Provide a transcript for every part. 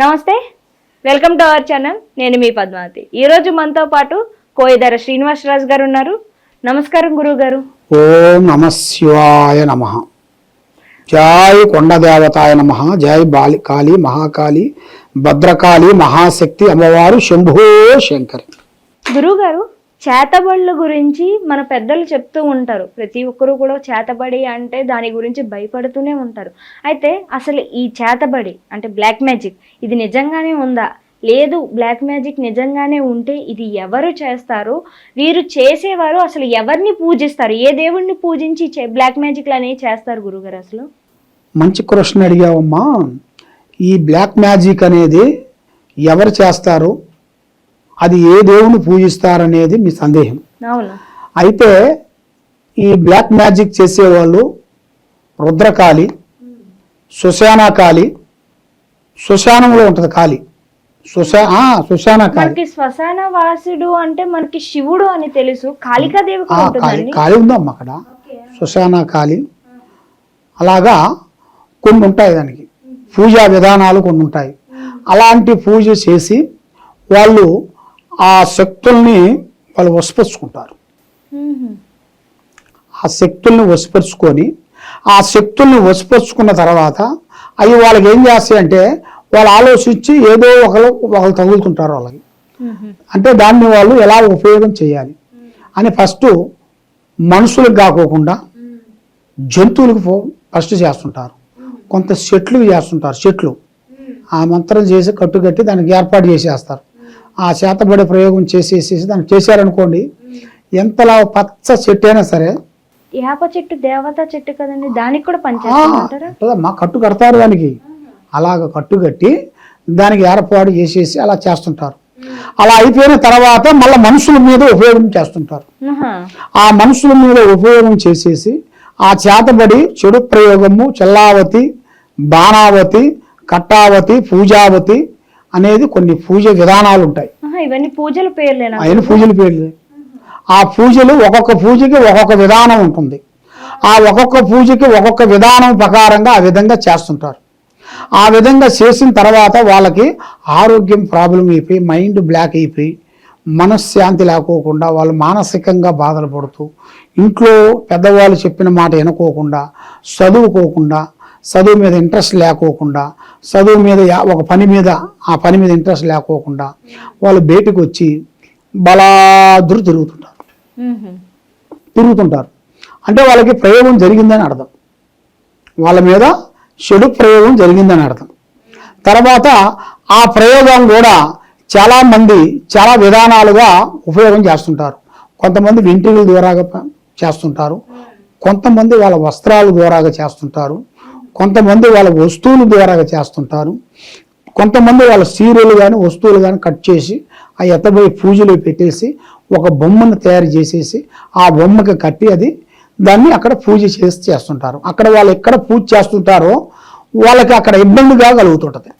నమస్తే, welcome to our channel. నేను మీ పద్మావతి. ఈరోజు మనతో పాటు కోయిదర శ్రీనివాసరాజు గారు ఉన్నారు. నమస్కారం గురువు గారు. ఓం నమ శివాయ నమ. జై కొండదేవతాయ నమ. జై కాళీ మహాకాళి భద్రకాళి మహాశక్తి అమ్మవారు శంభో శంకరి. గురువు గారు, చేతబడుల గురించి మన పెద్దలు చెప్తూ ఉంటారు. ప్రతి ఒక్కరు కూడా చేతబడి అంటే దాని గురించి భయపడుతూనే ఉంటారు. అయితే అసలు ఈ చేతబడి అంటే బ్లాక్ మ్యాజిక్ ఇది నిజంగానే ఉందా? లేదు, బ్లాక్ మ్యాజిక్ నిజంగానే ఉంటే ఇది ఎవరు చేస్తారు? వీరు చేసేవారు అసలు ఎవరిని పూజిస్తారు? ఏ దేవుణ్ణి పూజించి బ్లాక్ మ్యాజిక్లు అనేవి చేస్తారు గురుగారు? అసలు మంచి క్వశ్చన్ అడిగావమ్మా. ఈ బ్లాక్ మ్యాజిక్ అనేది ఎవరు చేస్తారు, అది ఏ దేవుని పూజిస్తారనేది మీ సందేహం. అవును. అయితే ఈ బ్లాక్ మ్యాజిక్ చేసేవాళ్ళు రుద్రకాళి, శ్మశానకాళి, శ్మశానంలో ఉంటుంది కాళి, శ్మశానకాళి. శ్మశాన వాసుడు అంటే మనకి శివుడు అని తెలుసు. కాళికాదేవి కాళి ఉందమ్మా అక్కడ, శ్మశానకాళి. అలాగా కొన్ని ఉంటాయి, దానికి పూజా విధానాలు కొన్ని ఉంటాయి. అలాంటి పూజ చేసి వాళ్ళు ఆ శక్తుల్ని వాళ్ళు వశపరుచుకుంటారు. ఆ శక్తుల్ని వశపరుచుకొని ఆ శక్తుల్ని వశపరుచుకున్న తర్వాత అవి వాళ్ళకి ఏం చేస్తాయంటే వాళ్ళు ఆలోచించి ఏదో ఒకరు తగులుతుంటారు వాళ్ళకి. అంటే దాన్ని వాళ్ళు ఎలా ఉపయోగం చేయాలి అని ఫస్ట్ మనుషులకు కాకోకుండా జంతువులకు ఫస్ట్ చేస్తుంటారు. కొంత చెట్లు చేస్తుంటారు. చెట్లు ఆ మంత్రం చేసి కట్టుకట్టి దానికి ఏర్పాటు చేసేస్తారు. ఆ చేతబడి ప్రయోగం చేసేసి దాన్ని చేశారనుకోండి, ఎంతలా పచ్చ చెట్టు అయినా సరే. వేప చెట్టు దేవతా చెట్టు కదండి, దానికి కూడా పనిచేస్తారా? మా కట్టు కడతారు దానికి. అలాగ కట్టు కట్టి దానికి ఏర్పాటు చేసేసి అలా చేస్తుంటారు. అలా అయిపోయిన తర్వాత మళ్ళీ మనుషుల మీద ఉపయోగం చేస్తుంటారు. ఆ మనుషుల మీద ఉపయోగం చేసేసి ఆ చేతబడి చెడు ప్రయోగము చెల్లావతి, బాణావతి, కట్టావతి, పూజావతి అనేది కొన్ని పూజ విధానాలు ఉంటాయి. ఇవన్నీ పూజల పేర్లేనా? ఆయన పూజల పేర్లే. ఆ పూజలు ఒక్కొక్క పూజకి ఒక్కొక్క విధానం ఉంటుంది. ఆ ఒక్కొక్క పూజకి ఒక్కొక్క విధానం ప్రకారంగా ఆ విధంగా చేస్తుంటారు. ఆ విధంగా చేసిన తర్వాత వాళ్ళకి ఆరోగ్యం ప్రాబ్లం అయిపోయి, మైండ్ బ్లాక్ అయిపోయి, మనశ్శాంతి లేకోకుండా వాళ్ళు మానసికంగా బాధలు పడుతూ, ఇంట్లో పెద్దవాళ్ళు చెప్పిన మాట వినుకోకుండా, చదువుకోకుండా, చదువు మీద ఇంట్రెస్ట్ లేకోకుండా, చదువు మీద ఒక పని మీద ఆ పని మీద ఇంట్రెస్ట్ లేకోకుండా వాళ్ళు బయటకు వచ్చి బలాదురు తిరుగుతుంటారు. అంటే వాళ్ళకి ప్రయోగం జరిగిందని అర్థం. వాళ్ళ మీద చెడు ప్రయోగం జరిగిందని అర్థం. తర్వాత ఆ ప్రయోగం కూడా చాలామంది చాలా విధానాలుగా ఉపయోగం చేస్తుంటారు. కొంతమంది వెంట్రుకల ద్వారాగా చేస్తుంటారు, కొంతమంది వాళ్ళ వస్త్రాల ద్వారాగా చేస్తుంటారు, కొంతమంది వాళ్ళ వస్తువుల ద్వారాగా చేస్తుంటారు, కొంతమంది వాళ్ళ సీరియలు కానీ వస్తువులు కానీ కట్ చేసి ఆ ఎత్తబోయి పూజలు పెట్టేసి ఒక బొమ్మను తయారు చేసేసి ఆ బొమ్మకి కట్టి దాన్ని అక్కడ పూజ చేసి చేస్తుంటారు. అక్కడ వాళ్ళు ఎక్కడ పూజ చేస్తుంటారో వాళ్ళకి అక్కడ ఇబ్బందిగా కలుగుతుంటుంది.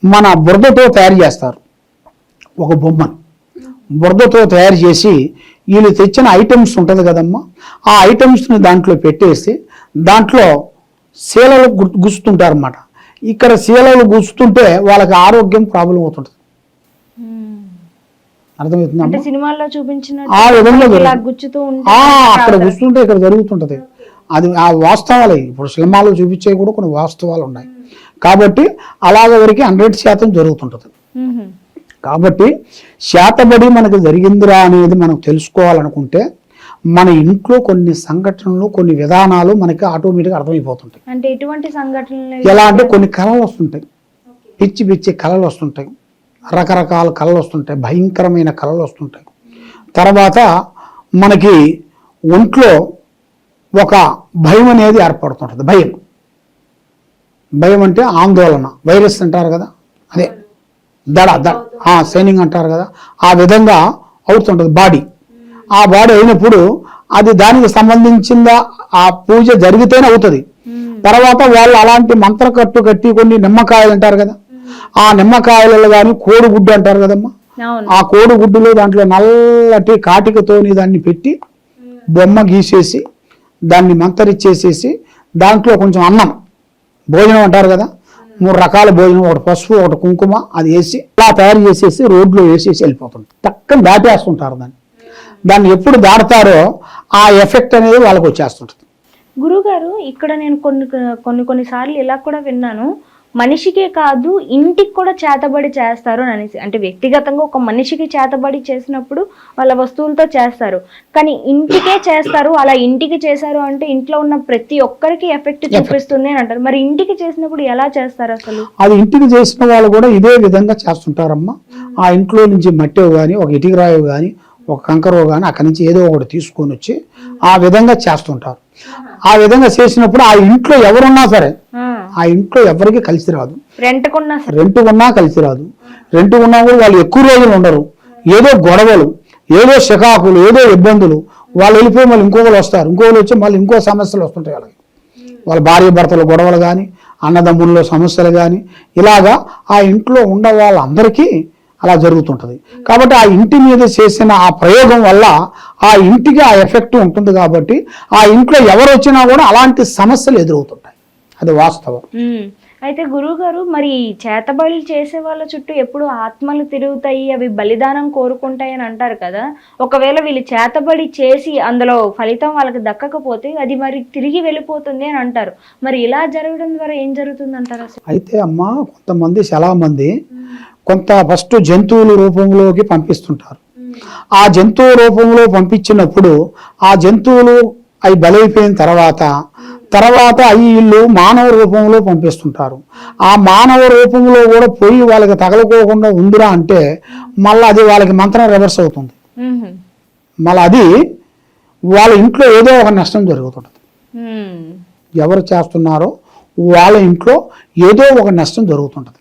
మన బురదతో తయారు చేస్తారు ఒక బొమ్మను. బురదతో తయారు చేసి వీళ్ళు తెచ్చిన ఐటమ్స్ ఉంటుంది కదమ్మా, ఆ ఐటమ్స్ని దాంట్లో పెట్టేసి దాంట్లో శీలలు గుచ్చుతుంటారు అన్నమాట. ఇక్కడ శీలలు గుచ్చుతుంటే వాళ్ళకి ఆరోగ్యం ప్రాబ్లం అవుతుంటుంది. అర్థమవుతుందా? సినిమాల్లో చూపించిన ఆ విధంగా అక్కడ గుచ్చుతుంటే ఇక్కడ జరుగుతుంటది. అది ఆ వాస్తవాలే. ఇప్పుడు సినిమాలో చూపించే కూడా కొన్ని వాస్తవాలు ఉన్నాయి. కాబట్టి అలాగ వరకు 100% జరుగుతుంటది. కాబట్టి శాతబడి మనకు జరిగిందిరా అనేది మనం తెలుసుకోవాలనుకుంటే మన ఇంట్లో కొన్ని సంఘటనలు, కొన్ని విధానాలు మనకి ఆటోమేటిక్గా అర్థమైపోతుంటాయి. అంటే ఎటువంటి సంఘటనలు? ఎలా అంటే కొన్ని కళలు వస్తుంటాయి, పిచ్చి పిచ్చి కళలు వస్తుంటాయి, రకరకాల కళలు వస్తుంటాయి, భయంకరమైన కళలు వస్తుంటాయి. తర్వాత మనకి ఒంట్లో ఒక భయం అనేది ఏర్పడుతుంటుంది. భయం అంటే ఆందోళన, వైరస్ అంటారు కదా, అదే సైనింగ్ అంటారు కదా, ఆ విధంగా అవుతుంటుంది బాడీ. ఆ బాడీ అయినప్పుడు అది దానికి సంబంధించిందా ఆ పూజ జరిగితేనే అవుతుంది. తర్వాత వాళ్ళు అలాంటి మంత్రకట్టు కట్టి కొన్ని నిమ్మకాయలు అంటారు కదా, ఆ నిమ్మకాయలలో కానీ కోడిగుడ్డు అంటారు కదమ్మా, ఆ కోడిగుడ్డులో దాంట్లో నల్లటి కాటికతోని దాన్ని పెట్టి బొమ్మ గీసేసి దాన్ని మంతరిచ్చేసేసి దాంట్లో కొంచెం అన్నం, భోజనం అంటారు కదా, 3 రకాల భోజనం, ఒకటి పసుపు, ఒకటి కుంకుమ, అది వేసి అలా తయారు చేసేసి రోడ్లో వేసేసి వెళ్ళిపోతుంది. టక్కన దాటేస్తుంటారు దాన్ని ఎప్పుడు దాడతారో ఆ ఎఫెక్ట్ అనేది వాళ్ళకి వచ్చేస్తుంటుంది. గురుగారు, ఇక్కడ నేను కొన్నిసార్లు ఇలా కూడా విన్నాను, మనిషికే కాదు ఇంటికి కూడా చేతబడి చేస్తారు అని అనేసి. అంటే వ్యక్తిగతంగా ఒక మనిషికి చేతబడి చేసినప్పుడు వాళ్ళ వస్తువులతో చేస్తారు, కానీ ఇంటికే చేస్తారు. అలా ఇంటికి చేశారు అంటే ఇంట్లో ఉన్న ప్రతి ఒక్కరికి ఎఫెక్ట్ చూపిస్తుంది అని అంటారు. మరి ఇంటికి చేసినప్పుడు ఎలా చేస్తారు అసలు? అది ఇంటికి చేసిన వాళ్ళు కూడా ఇదే విధంగా చేస్తుంటారమ్మా. ఆ ఇంట్లో నుంచి మట్టో కానీ, ఒక ఇటుక రాయో కానీ, ఒక కంకరో కానీ అక్కడి నుంచి ఏదో ఒకటి తీసుకొని వచ్చి ఆ విధంగా చేస్తుంటారు. ఆ విధంగా చేసినప్పుడు ఆ ఇంట్లో ఎవరున్నా సరే ఆ ఇంట్లో ఎవరికి కలిసి రాదు. రెంట్ ఉన్నా కలిసి రాదు. రెంట్ ఉన్నా కూడా వాళ్ళు ఎక్కువ రోజులు ఉండరు. ఏదో గొడవలు, ఏదో షికాకులు, ఏదో ఇబ్బందులు. వాళ్ళు వెళ్ళిపోయి మళ్ళీ ఇంకొకరు వస్తారు, ఇంకొకరు వచ్చి మళ్ళీ ఇంకో సమస్యలు వస్తుంటాయి. వాళ్ళకి వాళ్ళ భార్య భర్తల గొడవలు కానీ, అన్నదమ్ముల్లో సమస్యలు కానీ, ఇలాగా ఆ ఇంట్లో ఉన్న వాళ్ళందరికీ అలా జరుగుతుంటుంది. కాబట్టి ఆ ఇంటి మీద చేసిన ఆ ప్రయోగం వల్ల ఆ ఇంటికి ఆ ఎఫెక్ట్ ఉంటుంది. కాబట్టి ఆ ఇంట్లో ఎవరు వచ్చినా కూడా అలాంటి సమస్యలు ఎదురవుతుంటాయి. అది వాస్తవం. అయితే గురువు గారు, మరి చేతబడులు చేసే వాళ్ళ చుట్టూ ఎప్పుడు ఆత్మలు తిరుగుతాయి, అవి బలిదానం కోరుకుంటాయి అని అంటారు కదా. ఒకవేళ వీళ్ళు చేతబడి చేసి అందులో ఫలితం వాళ్ళకి దక్కకపోతే అది మరి తిరిగి వెళ్ళిపోతుంది అని అంటారు. మరి ఇలా జరగడం ద్వారా ఏం జరుగుతుంది అంటారు అసలు? అయితే అమ్మా, కొంతమంది చాలా మంది కొంత ఫస్ట్ జంతువుల రూపంలోకి పంపిస్తుంటారు. ఆ జంతువు రూపంలో పంపించినప్పుడు ఆ జంతువులు అవి బలైపోయిన తర్వాత అవి వీళ్ళు మానవ రూపంలో పంపిస్తుంటారు. ఆ మానవ రూపంలో కూడా పోయి వాళ్ళకి తగలకోకుండా ఉందిరా అంటే మళ్ళీ అది వాళ్ళకి మంత్రం రివర్స్ అవుతుంది. మళ్ళీ అది వాళ్ళ ఇంట్లో ఏదో ఒక నష్టం జరుగుతుంటుంది. ఎవరు చేస్తున్నారో వాళ్ళ ఇంట్లో ఏదో ఒక నష్టం జరుగుతుంటుంది.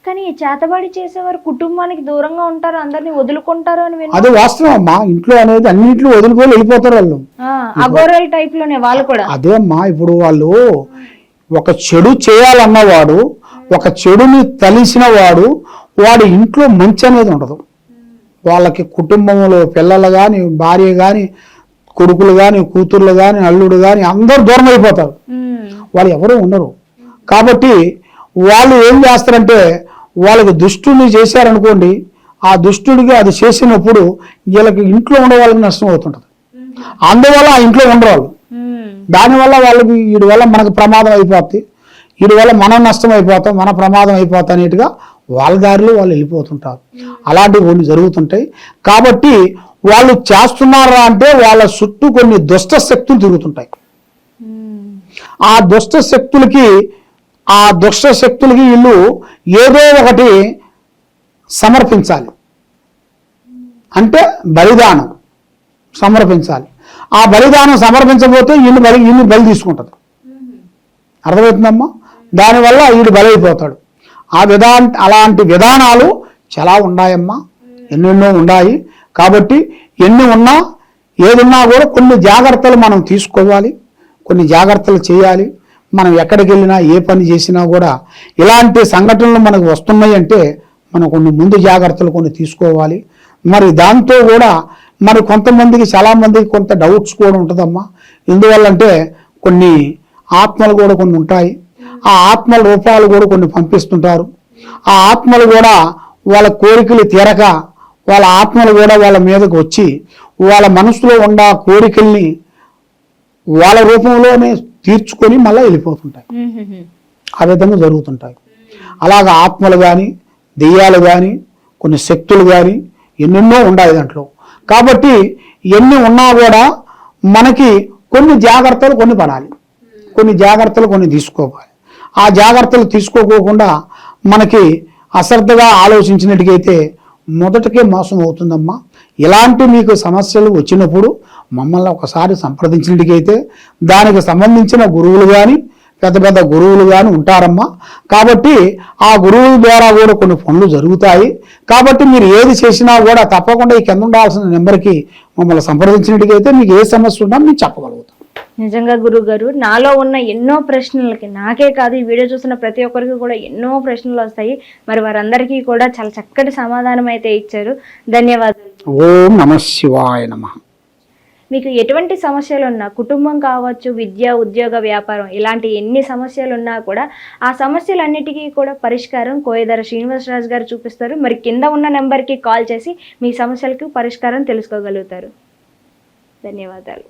కానీ చేతబడి చేసేవారు కుటుంబానికి దూరంగా ఉంటారు, అందరినీ వదులుకుంటారు అని విన్నాను. అది వాస్తవం అమ్మా. ఇంట్లో అనేది అన్నింటిలో వదులుకొని వెళ్ళిపోతారు వాళ్ళు. అఘోరల్ టైప్ లోనే వాళ్ళు కూడా. అదే అమ్మా, ఇప్పుడు వాళ్ళు ఒక చెడు చేయాలన్నవాడు, ఒక చెడుని తలిసిన వాడి ఇంట్లో మంచి అనేది ఉండదు. వాళ్ళకి కుటుంబంలో పిల్లలు కానీ, భార్య కానీ, కొడుకులు కానీ, కూతుర్లు కానీ, అల్లుడు కానీ అందరూ దూరం అయిపోతారు. వాళ్ళు ఎవరు ఉండరు. కాబట్టి వాళ్ళు ఏం చేస్తారంటే వాళ్ళకి దుష్టుని చేశారనుకోండి, ఆ దుష్టుడికి అది చేసినప్పుడు వీళ్ళకి ఇంట్లో ఉండే వాళ్ళకి నష్టం అవుతుంటుంది. అందువల్ల ఆ ఇంట్లో ఉండరు వాళ్ళు. దానివల్ల వాళ్ళకి వీడి వల్ల మనకు ప్రమాదం అయిపోతుంది, వీడి వల్ల మనం నష్టం అయిపోతాం, మన ప్రమాదం అయిపోతాం అనేట్టుగా వాళ్ళ దారిలో వాళ్ళు వెళ్ళిపోతుంటారు. అలాంటివి కొన్ని జరుగుతుంటాయి. కాబట్టి వాళ్ళు చేస్తున్నారా అంటే వాళ్ళ చుట్టూ కొన్ని దుష్ట శక్తులు తిరుగుతుంటాయి. ఆ దుష్ట శక్తులకి వీళ్ళు ఏదో ఒకటి సమర్పించాలి. అంటే బలిదానం సమర్పించాలి. ఆ బలిదానం సమర్పించబోతే ఈయన బలి తీసుకుంటుంది. అర్థమవుతుందమ్మా? దానివల్ల వీడు బలైపోతాడు. అలాంటి విధానాలు చాలా ఉన్నాయమ్మా, ఎన్నెన్నో ఉన్నాయి. కాబట్టి ఎన్ని ఉన్నా ఏదున్నా కూడా కొన్ని జాగ్రత్తలు మనం తీసుకోవాలి, కొన్ని జాగ్రత్తలు చేయాలి. మనం ఎక్కడికి వెళ్ళినా ఏ పని చేసినా కూడా ఇలాంటి సంఘటనలు మనకు వస్తున్నాయి అంటే మనం కొన్ని ముందు జాగ్రత్తలు కొన్ని తీసుకోవాలి. మరి దాంతో కూడా మరి కొంతమందికి, చాలామందికి కొంత డౌట్స్ కూడా ఉంటుందమ్మా. ఎందువల్లంటే కొన్ని ఆత్మలు కూడా కొన్ని ఉంటాయి. ఆ ఆత్మల రూపాలు కూడా కొన్ని పంపిస్తుంటారు. ఆ ఆత్మలు కూడా వాళ్ళ కోరికలు తీరక వాళ్ళ ఆత్మలు కూడా వాళ్ళ మీదకి వచ్చి వాళ్ళ మనసులో ఉన్న కోరికల్ని వాళ్ళ రూపంలోనే తీర్చుకొని మళ్ళీ వెళ్ళిపోతుంటాయి. ఆ విధంగా జరుగుతుంటాయి. అలాగా ఆత్మలు కానీ, దెయ్యాలు కానీ, కొన్ని శక్తులు కానీ ఎన్నెన్నో ఉన్నాయి దాంట్లో. కాబట్టి ఎన్ని ఉన్నా కూడా మనకి కొన్ని జాగ్రత్తలు కొన్ని పడాలి, కొన్ని జాగ్రత్తలు కొన్ని తీసుకోవాలి. ఆ జాగ్రత్తలు తీసుకోకుండా మనకి అశ్రద్ధగా ఆలోచించినట్టుగైతే మొదటికే మోసం అవుతుందమ్మా. ఇలాంటి మీకు సమస్యలు వచ్చినప్పుడు మమ్మల్ని ఒకసారి సంప్రదించినట్టుగైతే దానికి సంబంధించిన గురువులు కానీ, పెద్ద పెద్ద గురువులు కానీ ఉంటారమ్మా. కాబట్టి ఆ గురువుల ద్వారా కూడా కొన్ని పనులు జరుగుతాయి. కాబట్టి మీరు ఏది చేసినా కూడా తప్పకుండా ఈ కింద ఉండాల్సిన నెంబర్కి మమ్మల్ని సంప్రదించినట్టుగైతే మీకు ఏ సమస్య ఉన్నా మేము చెప్పగలుగుతాం. నిజంగా గురువు గారు, నాలో ఉన్న ఎన్నో ప్రశ్నలకి, నాకే కాదు ఈ వీడియో చూసిన ప్రతి ఒక్కరికి కూడా ఎన్నో ప్రశ్నలు వస్తాయి. మరి వారందరికీ కూడా చాలా చక్కటి సమాధానం అయితే ఇచ్చారు. ధన్యవాదాలు. ఓం నమః శివాయ నమః. మీకు ఎటువంటి సమస్యలు ఉన్నా, కుటుంబం కావచ్చు, విద్య, ఉద్యోగ, వ్యాపారం ఇలాంటి ఎన్ని సమస్యలు ఉన్నా కూడా ఆ సమస్యలన్నిటికీ కూడా పరిష్కారం కోయదర శ్రీనివాసరాజు గారు చూపిస్తారు. మరి కింద ఉన్న నెంబర్కి కాల్ చేసి మీ సమస్యలకు పరిష్కారం తెలుసుకోగలుగుతారు. ధన్యవాదాలు.